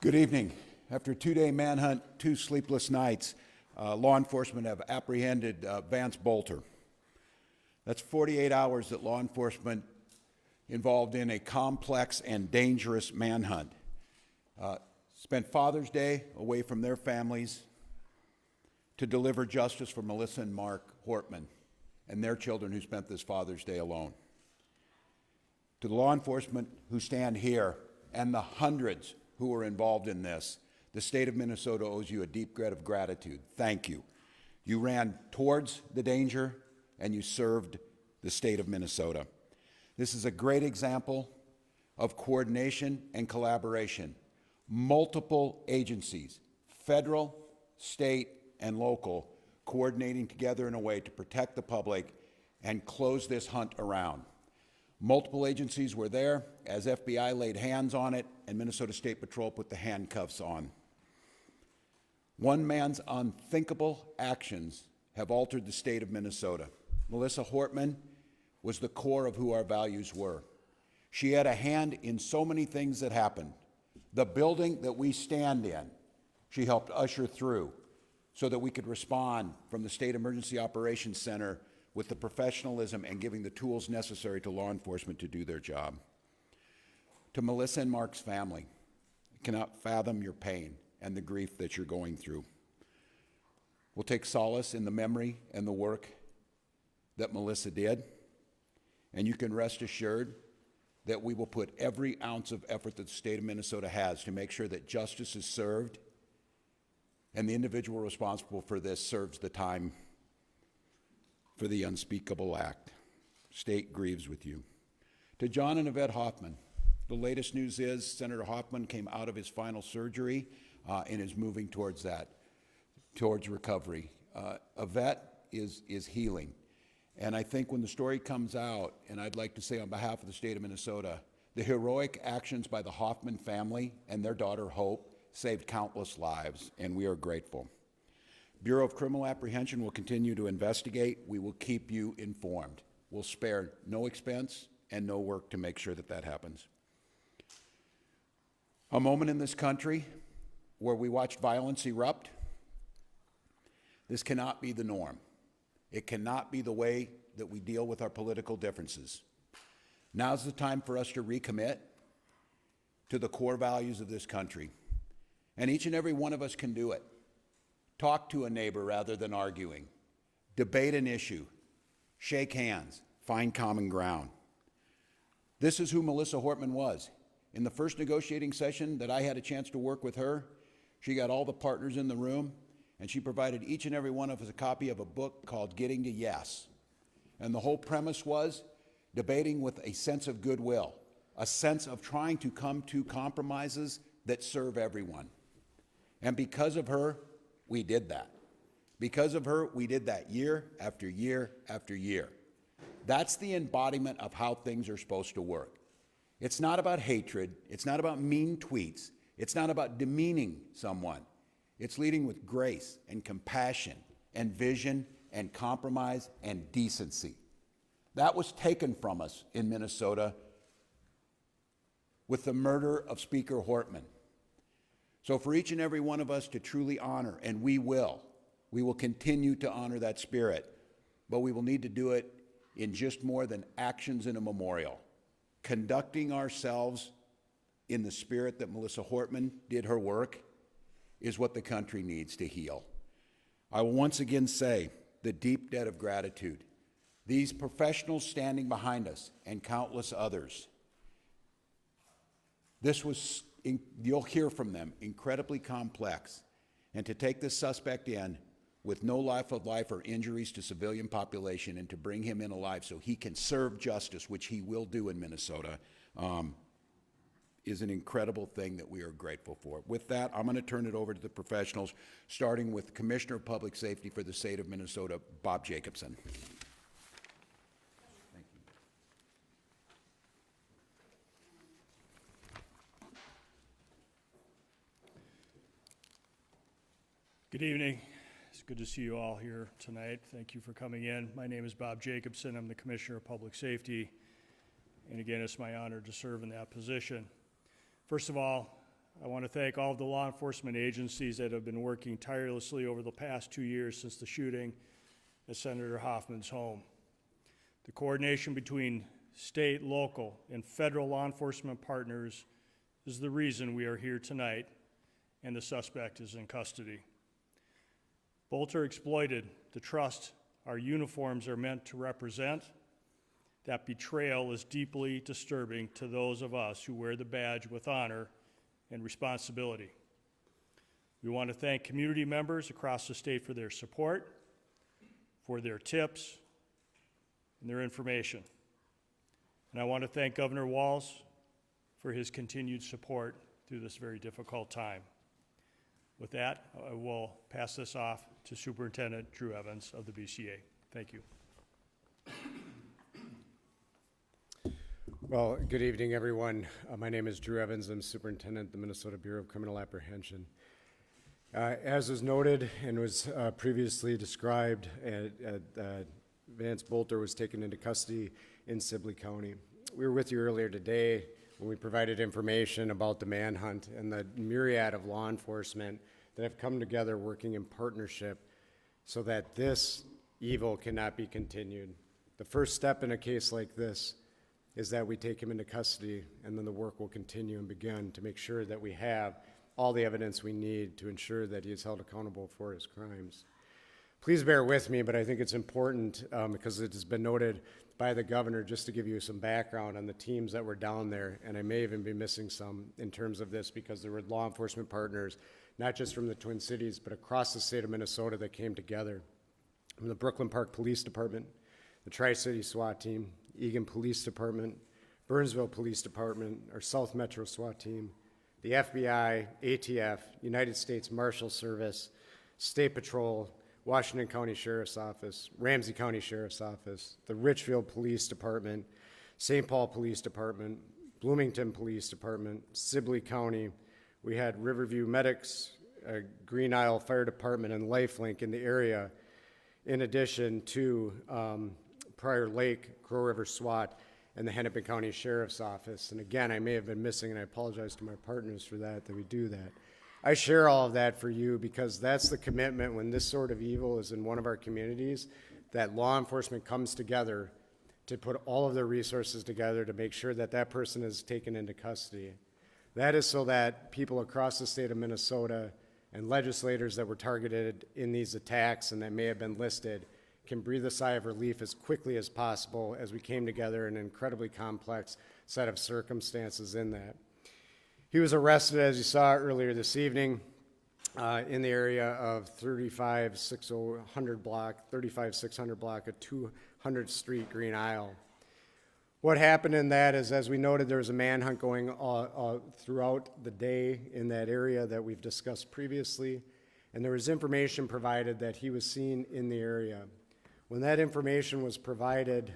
Good evening. After a two-day manhunt, 2 sleepless nights, law enforcement have apprehended Vance Boelter. That's 48 hours that law enforcement involved in a complex and dangerous manhunt. Spent Father's Day away from their families to deliver justice for Melissa and Mark Hortman and their children who spent this Father's Day alone. To the law enforcement who stand here and the hundreds who are involved in this, the state of Minnesota owes you a deep debt of gratitude. Thank you. You ran towards the danger and you served the state of Minnesota. This is a great example of coordination and collaboration. Multiple agencies, federal, state, and local, coordinating together in a way to protect the public and close this hunt around. Multiple agencies were there as FBI laid hands on it and Minnesota State Patrol put the handcuffs on. One man's unthinkable actions have altered the state of Minnesota. Melissa Hortman was the core of who our values were. She had a hand in so many things that happened. The building that we stand in, she helped usher through so that we could respond from the State Emergency Operations Center with the professionalism and giving the tools necessary to law enforcement to do their job. To Melissa and Mark's family, I cannot fathom your pain and the grief that you're going through. We'll take solace in the memory and the work that Melissa did, and you can rest assured that we will put every ounce of effort that the state of Minnesota has to make sure that justice is served and the individual responsible for this serves the time for the unspeakable act. State grieves with you. To John and Yvette Hoffman, the latest news is Senator Hoffman came out of his final surgery and is moving towards recovery. Yvette is healing. And I think when the story comes out, and I'd like to say on behalf of the state of Minnesota, the heroic actions by the Hoffman family and their daughter Hope saved countless lives, and we are grateful. Bureau of Criminal Apprehension will continue to investigate. We will keep you informed. We'll spare no expense and no work to make sure that that happens. A moment in this country where we watched violence erupt. This cannot be the norm. It cannot be the way that we deal with our political differences. Now's the time for us to recommit to the core values of this country. And each and every one of us can do it. Talk to a neighbor rather than arguing. Debate an issue. Shake hands. Find common ground. This is who Melissa Hortman was. In the first negotiating session that I had a chance to work with her, she got all the partners in the room, and she provided each and every one of us a copy of a book called Getting to Yes. And the whole premise was debating with a sense of goodwill, a sense of trying to come to compromises that serve everyone. And because of her, we did that. Because of her, we did that year after year after year. That's the embodiment of how things are supposed to work. It's not about hatred. It's not about mean tweets. It's not about demeaning someone. It's leading with grace and compassion and vision and compromise and decency. That was taken from us in Minnesota with the murder of Speaker Hortman. So for each and every one of us to truly honor, and we will continue to honor that spirit, but we will need to do it in just more than actions in a memorial. Conducting ourselves in the spirit that Melissa Hortman did her work is what the country needs to heal. I will once again say the deep debt of gratitude. These professionals standing behind us and countless others, this was, you'll hear from them, incredibly complex. And to take this suspect in with no life of life or injuries to civilian population and to bring him in alive so he can serve justice, which he will do in Minnesota, is an incredible thing that we are grateful for. With that, I'm going to turn it over to the professionals, starting with Commissioner of Public Safety for the state of Minnesota, Bob Jacobson. Thank you. Good evening. It's good to see you all here tonight. Thank you for coming in. My name is Bob Jacobson. I'm the Commissioner of Public Safety. And again, it's my honor to serve in that position. First of all, I want to thank all of the law enforcement agencies that have been working tirelessly over the past 2 years since the shooting at Senator Hoffman's home. The coordination between state, local, and federal law enforcement partners is the reason we are here tonight, and the suspect is in custody. Boelter exploited the trust our uniforms are meant to represent. That betrayal is deeply disturbing to those of us who wear the badge with honor and responsibility. We want to thank community members across the state for their support, for their tips, and their information. And I want to thank Governor Walz for his continued support through this very difficult time. With that, I will pass this off to Superintendent Drew Evans of the BCA. Thank you. Well, good evening, everyone. My name is Drew Evans. I'm Superintendent of the Minnesota Bureau of Criminal Apprehension. As was noted and was previously described, Vance Boelter was taken into custody in Sibley County. We were with you earlier today when we provided information about the manhunt and the myriad of law enforcement that have come together working in partnership so that this evil cannot be continued. The first step in a case like this is that we take him into custody, and then the work will continue and begin to make sure that we have all the evidence we need to ensure that he is held accountable for his crimes. Please bear with me, but I think it's important because it has been noted by the governor, just to give you some background on the teams that were down there, and I may even be missing some in terms of this because there were law enforcement partners, not just from the Twin Cities, but across the state of Minnesota that came together. From the Brooklyn Park Police Department, the Tri-City SWAT Team, Eagan Police Department, Burnsville Police Department, our South Metro SWAT Team, the FBI, ATF, United States Marshal Service, State Patrol, Washington County Sheriff's Office, Ramsey County Sheriff's Office, the Richfield Police Department, St. Paul Police Department, Bloomington Police Department, Sibley County. We had Riverview Medics, Green Isle Fire Department, and Lifelink in the area, in addition to Prior Lake, Crow River SWAT, and the Hennepin County Sheriff's Office. And again, I may have been missing, and I apologize to my partners for that we do that. I share all of that for you because that's the commitment when this sort of evil is in one of our communities, that law enforcement comes together to put all of their resources together to make sure that that person is taken into custody. That is so that people across the state of Minnesota and legislators that were targeted in these attacks and that may have been listed can breathe a sigh of relief as quickly as possible as we came together in an incredibly complex set of circumstances in that. He was arrested, as you saw earlier this evening, in the area of 35600 block of 200th Street, Green Isle. What happened in that is, as we noted, there was a manhunt going throughout the day in that area that we've discussed previously, and there was information provided that he was seen in the area. When that information was provided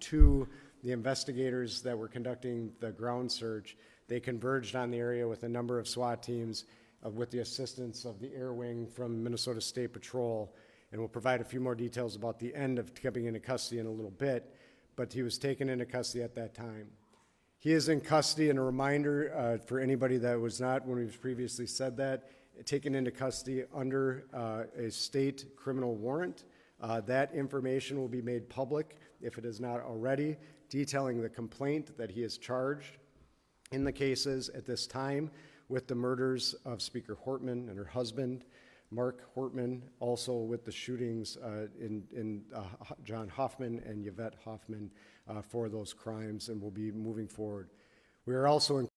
to the investigators that were conducting the ground search, they converged on the area with a number of SWAT teams with the assistance of the Air Wing from Minnesota State Patrol, and we'll provide a few more details about the end of coming into custody in a little bit, but he was taken into custody at that time. He is in custody, and a reminder for anybody that was not, when we've previously said that, taken into custody under a state criminal warrant. That information will be made public, if it is not already, detailing the complaint that he is charged in the cases at this time with the murders of Speaker Hortman and her husband, Mark Hortman, also with the shootings in John Hoffman and Yvette Hoffman for those crimes, and will be moving forward. We are also in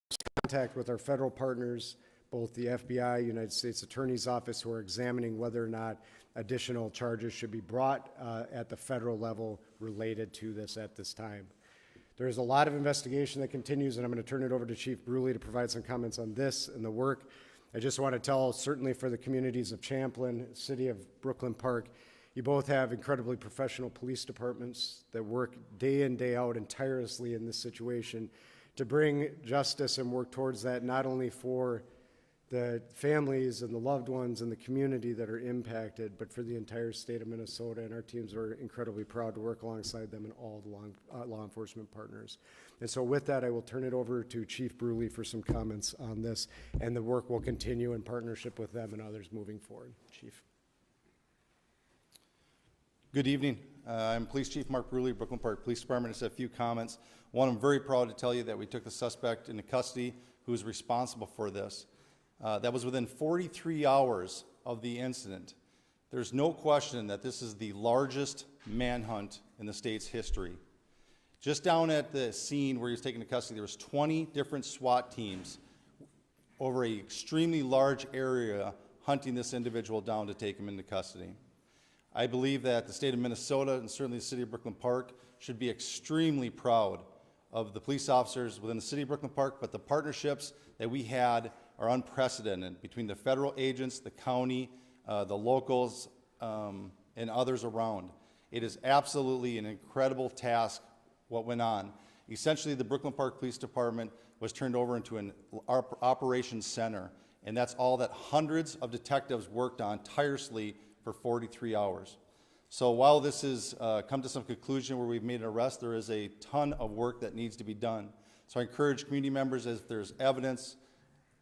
contact with our federal partners, both the FBI, United States Attorney's Office, who are examining whether or not additional charges should be brought at the federal level related to this at this time. There is a lot of investigation that continues, and I'm going to turn it over to Chief Bruly to provide some comments on this and the work. I just want to tell, certainly for the communities of Champlin, City of Brooklyn Park, you both have incredibly professional police departments that work day in, day out and tirelessly in this situation to bring justice and work towards that, not only for the families and the loved ones and the community that are impacted, but for the entire state of Minnesota. And our teams are incredibly proud to work alongside them and all the law enforcement partners. And so with that, I will turn it over to Chief Bruly for some comments on this, and the work will continue in partnership with them and others moving forward. Chief. Good evening. I'm Police Chief Mark Bruly, Brooklyn Park Police Department. Just a few comments. One, I'm very proud to tell you that we took the suspect into custody who was responsible for this. That was within 43 hours of the incident. There's no question that this is the largest manhunt in the state's history. Just down at the scene where he was taken into custody, there was 20 different SWAT teams over an extremely large area hunting this individual down to take him into custody. I believe that the state of Minnesota and certainly the city of Brooklyn Park should be extremely proud of the police officers within the city of Brooklyn Park, but the partnerships that we had are unprecedented between the federal agents, the county, the locals, and others around. It is absolutely an incredible task what went on. Essentially, the Brooklyn Park Police Department was turned over into an operations center, and that's all that hundreds of detectives worked on tirelessly for 43 hours. So while this has come to some conclusion where we've made an arrest, there is a ton of work that needs to be done. So I encourage community members, if there's evidence,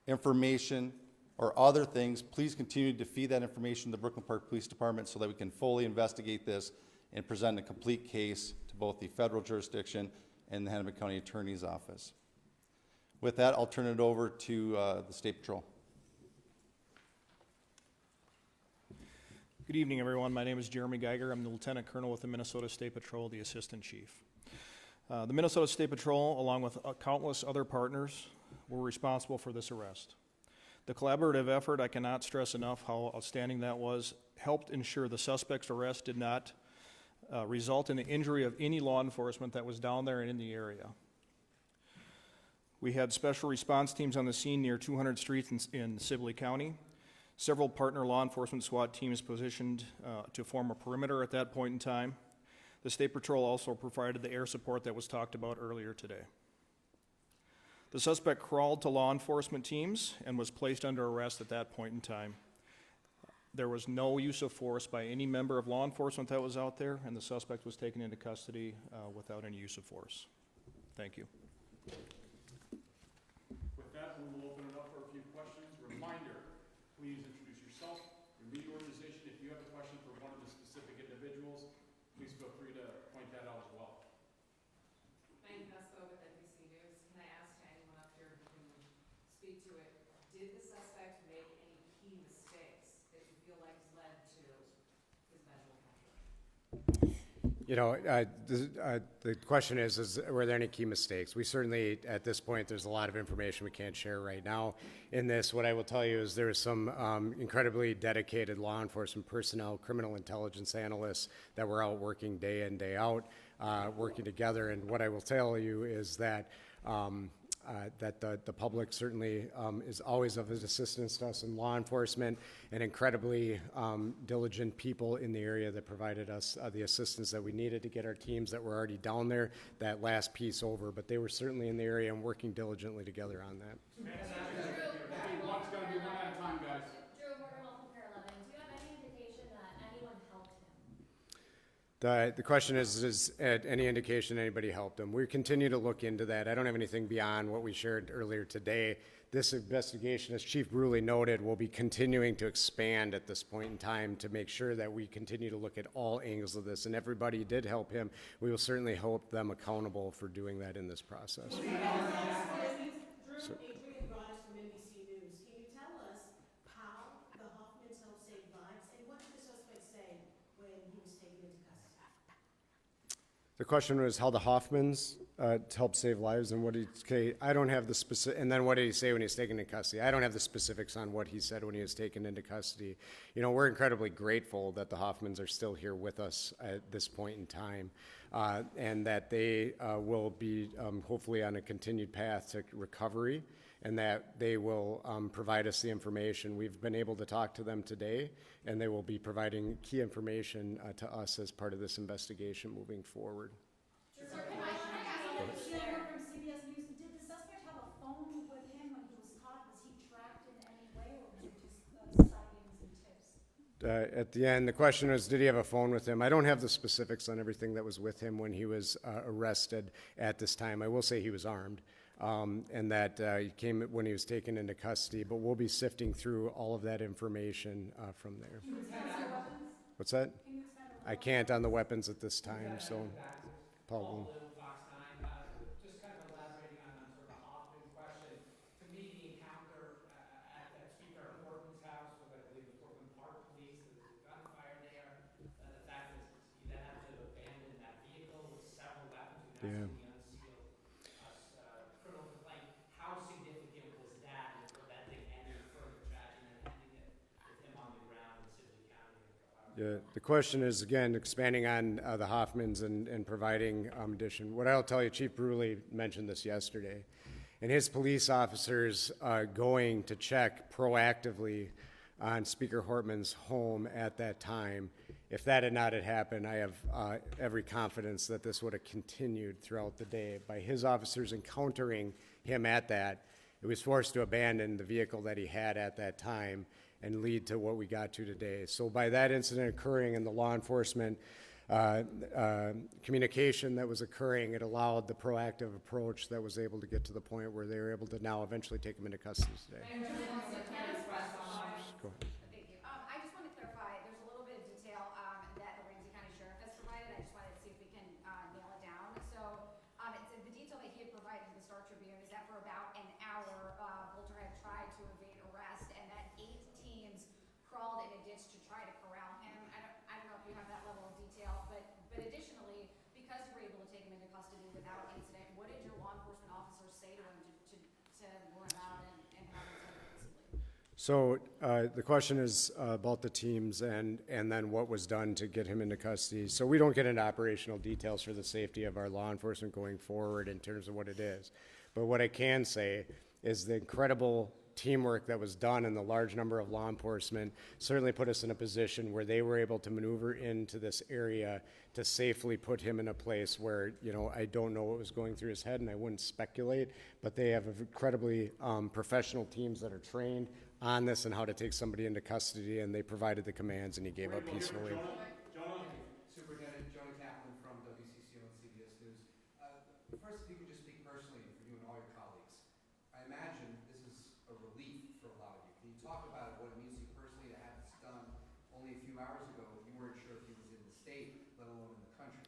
information, or other things, please continue to feed that information to the Brooklyn Park Police Department so that we can fully investigate this and present a complete case to both the federal jurisdiction and the Hennepin County Attorney's Office. With that, I'll turn it over to the State Patrol. Good evening, everyone. My name is Jeremy Geiger. I'm the Lieutenant Colonel with the Minnesota State Patrol, the Assistant Chief. The Minnesota State Patrol, along with countless other partners, were responsible for this arrest. The collaborative effort, I cannot stress enough how outstanding that was, helped ensure the suspect's arrest did not result in the injury of any law enforcement that was down there and in the area. We had special response teams on the scene near 200 streets in Sibley County. Several partner law enforcement SWAT teams positioned to form a perimeter at that point in time. The State Patrol also provided the air support that was talked about earlier today. The suspect crawled to law enforcement teams and was placed under arrest at that point in time. There was no use of force by any member of law enforcement that was out there, and the suspect was taken into custody without any use of force. Thank you. With that, we will open it up for a few questions. Reminder, please introduce yourself, your media organization. If you have a question for one of the specific individuals, please feel free to point that out as well. I'm Vance Boelter with NBC News. Can I ask anyone up here who can speak to it, did the suspect make any key mistakes that you feel like led to his visual capture? You know, the question is were there any key mistakes? We certainly, at this point, there's a lot of information we can't share right now. In this, what I will tell you is there is some incredibly dedicated law enforcement personnel, criminal intelligence analysts that were out working day in, day out, working together. And what I will tell you is that the public certainly is always of assistance to us in law enforcement, and incredibly diligent people in the area that provided us the assistance that we needed to get our teams that were already down there that last piece over. But they were certainly in the area and working diligently together on that. One's going to be one at a time, guys. Drew, Border Health and Care 11, do you have any indication that anyone helped him? The question is any indication anybody helped him? We continue to look into that. I don't have anything beyond what we shared earlier today. This investigation, as Chief Bruly noted, will be continuing to expand at this point in time to make sure that we continue to look at all angles of this. And everybody did help him. We will certainly hold them accountable for doing that in this process. Drew, Adrian Broadus from NBC News. Can you tell us how the Hoffmans helped save lives, and what did the suspect say when he was taken into custody? The question was how the Hoffmans helped save lives, and what did he say? I don't have the specific, and then what did he say when he was taken into custody? I don't have the specifics on what he said when he was taken into custody. You know, we're incredibly grateful that the Hoffmans are still here with us at this point in time, and that they will be hopefully on a continued path to recovery, and that they will provide us the information. We've been able to talk to them today, and they will be providing key information to us as part of this investigation moving forward. Sir, can I ask you from CBS News, did the suspect have a phone with him when he was caught? Was he tracked in any way? at the end, the question was, did he have a phone with him? I don't have the specifics on everything that was with him when he was arrested at this time. I will say he was armed, and that he came when he was taken into custody, but we'll be sifting through all of that information from there. What's that? I can't on the weapons at this time, so Paul. Just kind of elaborating on sort of the Hoffman question. To me, the encounter at Speaker Horton's house with, I believe, the Portland Park Police, there was a gunfire there. The fact is, you then have to abandon that vehicle with several weapons. You're not seeing the unsealed criminal complaint. How significant was that in preventing any further tragedy and ending it with him on the ground in Sibley County in a couple hours? Yeah, the question is, again, expanding on the Hoffmans and providing addition. What I'll tell you, Chief Bruly mentioned this yesterday, and his police officers going to check proactively on Speaker Hortman's home at that time. If that had not had happened, I have every confidence that this would have continued throughout the day. By his officers encountering him at that, it was forced to abandon the vehicle that he had at that time and lead to what we got to today. So by that incident occurring and the law enforcement communication that was occurring, it allowed the proactive approach that was able to get to the point where they were able to now eventually take him into custody today. Go ahead. Thank you. I just want to clarify, there's a little bit of detail that the Ramsey County Sheriff has provided. I just wanted to see if we can nail it down. So it said the detail that he had provided to the Star Tribune is that for about an hour, Boelter had tried to evade arrest and that 8 teams crawled in a ditch to try to corral him. I don't know if you have that level of detail, but additionally, because you were able to take him into custody without incident, what did your law enforcement officers say to him to warn about and have him taken peaceably? So the question is about the teams and then what was done to get him into custody. So we don't get into operational details for the safety of our law enforcement going forward in terms of what it is. But what I can say is the incredible teamwork that was done and the large number of law enforcement certainly put us in a position where they were able to maneuver into this area to safely put him in a place where, you know, I don't know what was going through his head and I wouldn't speculate, but they have incredibly professional teams that are trained on this and how to take somebody into custody, and they provided the commands and he gave up peacefully. Superintendent Jonah Kaplan from WCCO and CBS News. First, if you could just speak personally for you and all your colleagues. I imagine this is a relief for a lot of you. Can you talk about what it means to you personally to have this done? Only a few hours ago, you weren't sure if he was in the state, let alone in the country.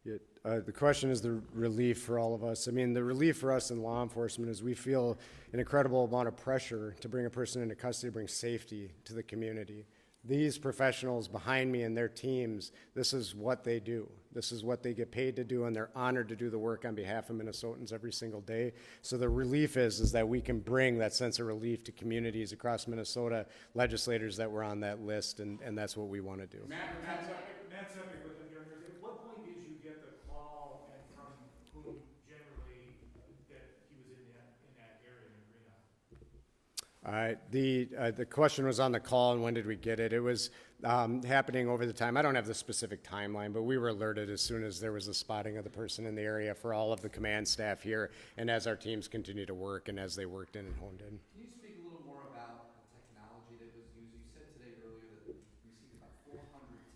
Yeah, the question is the relief for all of us. I mean, the relief for us in law enforcement is we feel an incredible amount of pressure to bring a person into custody, bring safety to the community. These professionals behind me and their teams, this is what they do. This is what they get paid to do, and they're honored to do the work on behalf of Minnesotans every single day. So the relief is that we can bring that sense of relief to communities across Minnesota, legislators that were on that list, and that's what we want to do. Matt Sepik with the New Yorker. At what point did you get the call, and from whom generally, that he was in that area in Reno? The question was on the call, and when did we get it? It was happening over the time. I don't have the specific timeline, but we were alerted as soon as there was a spotting of the person in the area for all of the command staff here, and as our teams continue to work and as they worked in and honed in. Can you speak a little more about the technology that was used? You said today earlier that you received about 400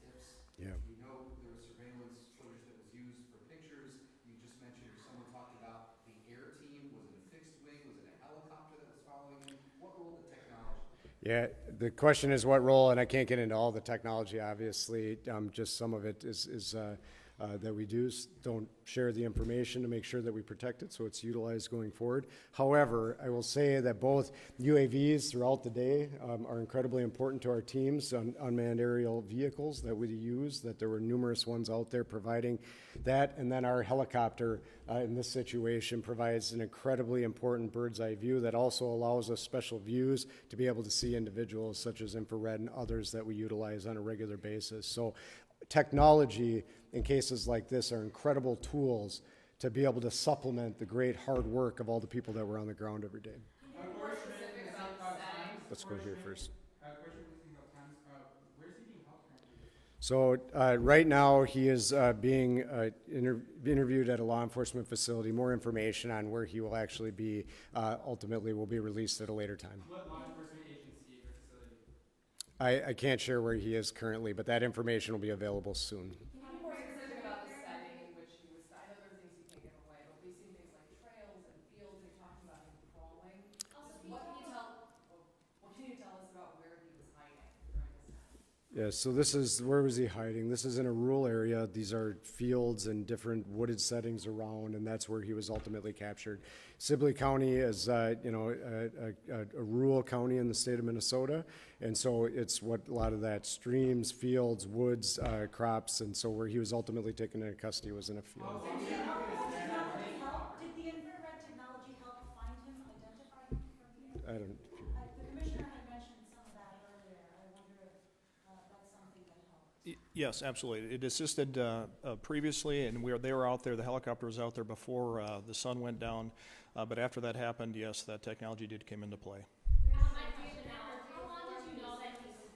tips. Yeah. We know there was surveillance footage that was used for pictures. You just mentioned, or someone talked about the air team. Was it a fixed wing? Was it a helicopter that was following him? What role did technology? Yeah, the question is what role, and I can't get into all the technology, obviously. Just some of it is that we don't share the information to make sure that we protect it, so it's utilized going forward. However, I will say that both UAVs throughout the day are incredibly important to our teams on unmanned aerial vehicles that we use, that there were numerous ones out there providing that, and then our helicopter in this situation provides an incredibly important bird's eye view that also allows us special views to be able to see individuals such as infrared and others that we utilize on a regular basis. So technology in cases like this are incredible tools to be able to supplement the great hard work of all the people that were on the ground every day. Let's go here first. So right now he is being interviewed at a law enforcement facility. More information on where he will actually be ultimately will be released at a later time. What law enforcement agency or I can't share where he is currently, but that information will be available soon. Can you be more specific about the setting in which he was, I know there are things you can't give away, but we've seen things like trails and fields, and talking about him crawling. What can you tell us about where he was hiding during this time? Yeah, so where was he hiding? This is in a rural area. These are fields and different wooded settings around, and that's where he was ultimately captured. Sibley County is, a rural county in the state of Minnesota, and so it's what a lot of that streams, fields, woods, crops, and so where he was ultimately taken into custody was in a field. Did the infrared technology help find him, identify him from here? I don't. The commissioner had mentioned some of that earlier. I wonder if that's something that helped. Yes, absolutely. It assisted previously, and they were out there, the helicopter was out there before the sun went down. But after that happened, yes, that technology did come into play. How long did you know that he was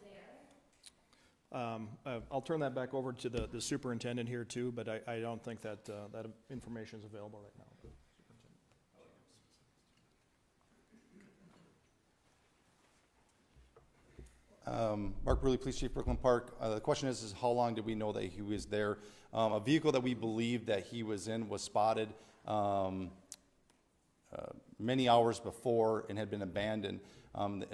there? I'll turn that back over to the superintendent here too, but I don't think that that information is available right now. Mark Bruly, Police Chief, Brooklyn Park. The question is how long did we know that he was there? A vehicle that we believed that he was in was spotted many hours before and had been abandoned. An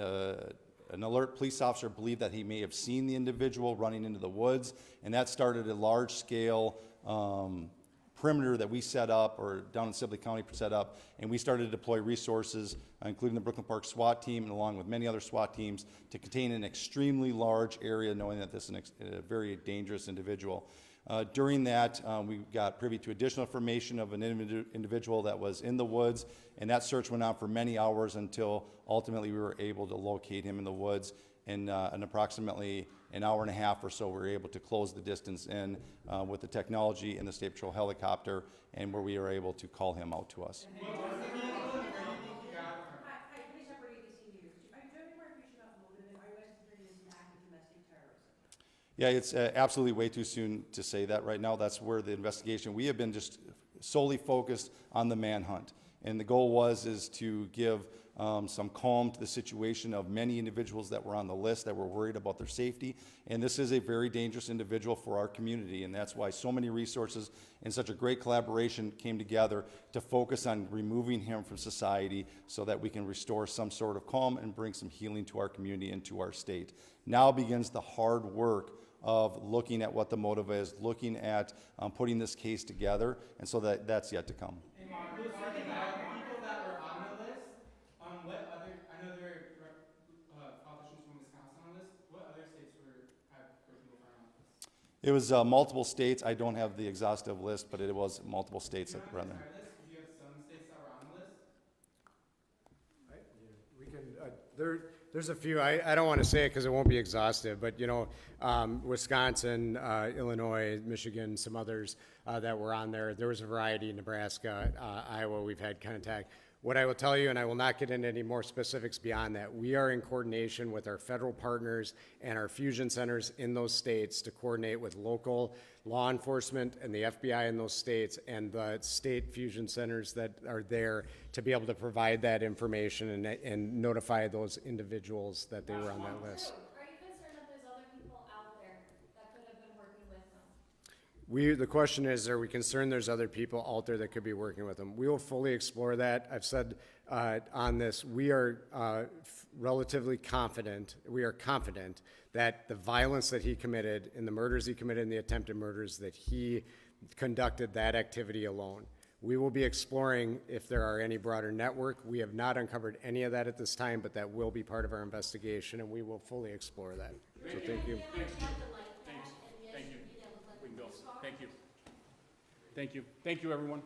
alert police officer believed that he may have seen the individual running into the woods, and that started a large-scale perimeter that we set up, or down in Sibley County set up, and we started to deploy resources, including the Brooklyn Park SWAT team, and along with many other SWAT teams, to contain an extremely large area, knowing that this is a very dangerous individual. During that, we got privy to additional information of an individual that was in the woods, and that search went on for many hours until ultimately we were able to locate him in the woods. In approximately an hour and a half or so, we were able to close the distance in with the technology and the State Patrol helicopter, and where we were able to call him out to us. Hi, Police Operator ABC News. Do you have any more information about the motive, and are you guys considering this an act of domestic terrorism? Yeah, it's absolutely way too soon to say that right now. That's where the investigation, we have been just solely focused on the manhunt. And the goal is to give some calm to the situation of many individuals that were on the list that were worried about their safety. And this is a very dangerous individual for our community, and that's why so many resources and such a great collaboration came together to focus on removing him from society so that we can restore some sort of calm and bring some healing to our community and to our state. Now begins the hard work of looking at what the motive is, looking at putting this case together, and so that's yet to come. Hey, Mark, people that were on the list, what other, I know there are politicians from Wisconsin on this, what other states have people found on this? It was multiple states. I don't have the exhaustive list, but it was multiple states that were on there. Do you have some states that were on the list? We can, there's a few, I don't want to say it because it won't be exhaustive, but Wisconsin, Illinois, Michigan, some others that were on there. There was a variety in Nebraska, Iowa, we've had contact. What I will tell you, and I will not get into any more specifics beyond that, we are in coordination with our federal partners and our fusion centers in those states to coordinate with local law enforcement and the FBI in those states and the state fusion centers that are there to be able to provide that information and notify those individuals that they were on that list. Are you concerned that there's other people out there that could have been working with him? The question is, are we concerned there's other people out there that could be working with them? We will fully explore that. I've said on this, we are relatively confident, we are confident that the violence that he committed and the murders he committed and the attempted murders, that he conducted that activity alone. We will be exploring if there are any broader network. We have not uncovered any of that at this time, but that will be part of our investigation, and we will fully explore that. So thank you. Thank you. We can go. Thank you. Thank you. Thank you, everyone.